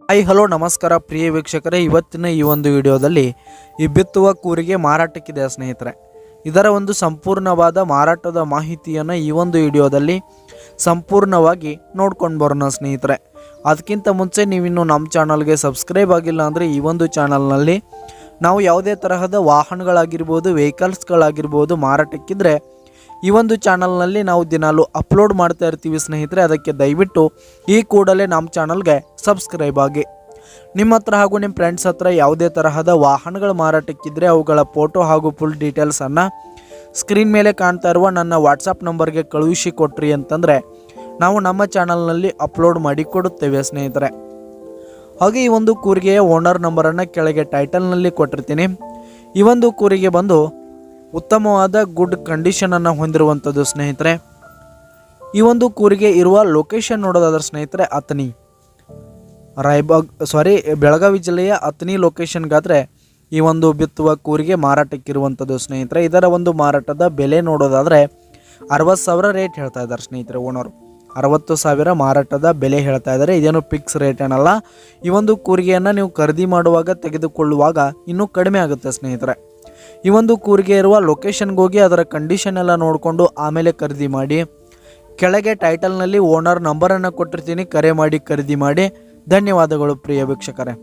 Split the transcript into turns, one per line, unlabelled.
Hi hello ನಮಸ್ಕಾರ ಪ್ರಿಯ ವೀಕ್ಷಕರೇ, ಇವತ್ತಿನ ಈ ಒಂದು ವಿಡಿಯೋದಲ್ಲಿ ಈ ಬಿತ್ತುವ ಕೂರಿಗೆ ಮಾರಾಟಕ್ಕಿದೆ ಸ್ನೇಹಿತರೆ. ಇದರ ಒಂದು ಸಂಪೂರ್ಣವಾದ ಮಾರಾಟದ ಮಾಹಿತಿಯನ್ನು ಈ ಒಂದು ವಿಡಿಯೋದಲ್ಲಿ ಸಂಪೂರ್ಣವಾಗಿ ನೋಡ್ಕೊಂಡು ಬರೋಣ ಸ್ನೇಹಿತರೆ. ಅದಕ್ಕಿಂತ ಮುಂಚೆ ನೀವಿನ್ನು ನಮ್ಮ ಚಾನಲ್ಗೆ ಸಬ್ಸ್ಕ್ರೈಬ್ ಆಗಿಲ್ಲ ಅಂದರೆ ಈ ಒಂದು ಚಾನಲ್ನಲ್ಲಿ ನಾವು ಯಾವುದೇ ತರಹದ ವಾಹನಗಳಾಗಿರ್ಬೋದು, ವೆಹಿಕಲ್ಸ್ಗಳಾಗಿರ್ಬೋದು ಮಾರಾಟಕ್ಕಿದ್ರೆ ಈ ಒಂದು ಚಾನಲ್ನಲ್ಲಿ ನಾವು ದಿನಾಲು ಅಪ್ಲೋಡ್ ಮಾಡ್ತಾ ಇರ್ತೀವಿ ಸ್ನೇಹಿತರೆ. ಅದಕ್ಕೆ ದಯವಿಟ್ಟು ಈ ಕೂಡಲೇ ನಮ್ಮ ಚಾನಲ್ಗೆ ಸಬ್ಸ್ಕ್ರೈಬ್ ಆಗಿ. ನಿಮ್ಮ ಹತ್ರ ಹಾಗೂ ನಿಮ್ಮ ಫ್ರೆಂಡ್ಸ್ ಹತ್ರ ಯಾವುದೇ ತರಹದ ವಾಹನಗಳು ಮಾರಾಟಕ್ಕಿದ್ರೆ ಅವುಗಳ ಫೋಟೋ ಹಾಗೂ ಫುಲ್ ಡೀಟೇಲ್ಸನ್ನು ಸ್ಕ್ರೀನ್ ಮೇಲೆ ಕಾಣ್ತಾ ಇರುವ ನನ್ನ ವಾಟ್ಸಪ್ ನಂಬರ್ಗೆ ಕಳುಹಿಸಿ ಕೊಟ್ರಿ ಅಂತಂದರೆ ನಾವು ನಮ್ಮ ಚಾನಲ್ನಲ್ಲಿ ಅಪ್ಲೋಡ್ ಮಾಡಿ ಕೊಡುತ್ತೇವೆ ಸ್ನೇಹಿತರೆ. ಹಾಗೆ ಈ ಒಂದು ಕೂರಿಗೆಯ ಓನರ್ ನಂಬರನ್ನು ಕೆಳಗೆ ಟೈಟಲ್ನಲ್ಲಿ ಕೊಟ್ಟಿರ್ತೀನಿ. ಈ ಒಂದು ಕೂರಿಗೆ ಬಂದು ಉತ್ತಮವಾದ ಗುಡ್ ಕಂಡೀಷನನ್ನು ಹೊಂದಿರುವಂಥದ್ದು ಸ್ನೇಹಿತರೆ. ಈ ಒಂದು ಕೂರಿಗೆ ಇರುವ ಲೊಕೇಶನ್ ನೋಡೋದಾದ್ರೆ ಸ್ನೇಹಿತರೆ ಅಥಣಿ ಬೆಳಗಾವಿ ಜಿಲ್ಲೆಯ ಅಥಣಿ ಲೊಕೇಶನ್ಗಾದರೆ ಈ ಒಂದು ಬಿತ್ತುವ ಕೂರಿಗೆ ಮಾರಾಟಕ್ಕಿರುವಂಥದ್ದು ಸ್ನೇಹಿತರೆ. ಇದರ ಒಂದು ಮಾರಾಟದ ಬೆಲೆ ನೋಡೋದಾದರೆ 60,000 ರೇಟ್ ಹೇಳ್ತಾ ಇದ್ದಾರೆ ಸ್ನೇಹಿತರೆ. ಓನರು 60,000 ಮಾರಾಟದ ಬೆಲೆ ಹೇಳ್ತಾ ಇದ್ದಾರೆ. ಇದೇನು ಫಿಕ್ಸ್ ರೇಟ್ ಏನಲ್ಲ. ಈ ಒಂದು ಕೂರಿಗೆಯನ್ನು ನೀವು ಖರೀದಿ ಮಾಡುವಾಗ ತೆಗೆದುಕೊಳ್ಳುವಾಗ ಇನ್ನೂ ಕಡಿಮೆ ಆಗುತ್ತೆ ಸ್ನೇಹಿತರೆ. ಈ ಒಂದು ಕೂರಿಗೆ ಇರುವ ಲೊಕೇಶನ್ಗೆ ಹೋಗಿ ಅದರ ಕಂಡೀಷನ್ ಎಲ್ಲ ನೋಡಿಕೊಂಡು ಆಮೇಲೆ ಖರೀದಿ ಮಾಡಿ. ಕೆಳಗೆ ಟೈಟಲ್ನಲ್ಲಿ ಓನರ್ ನಂಬರನ್ನು ಕೊಟ್ಟಿರ್ತೀನಿ, ಕರೆ ಮಾಡಿ ಖರೀದಿ ಮಾಡಿ. ಧನ್ಯವಾದಗಳು ಪ್ರಿಯ ವೀಕ್ಷಕರೇ.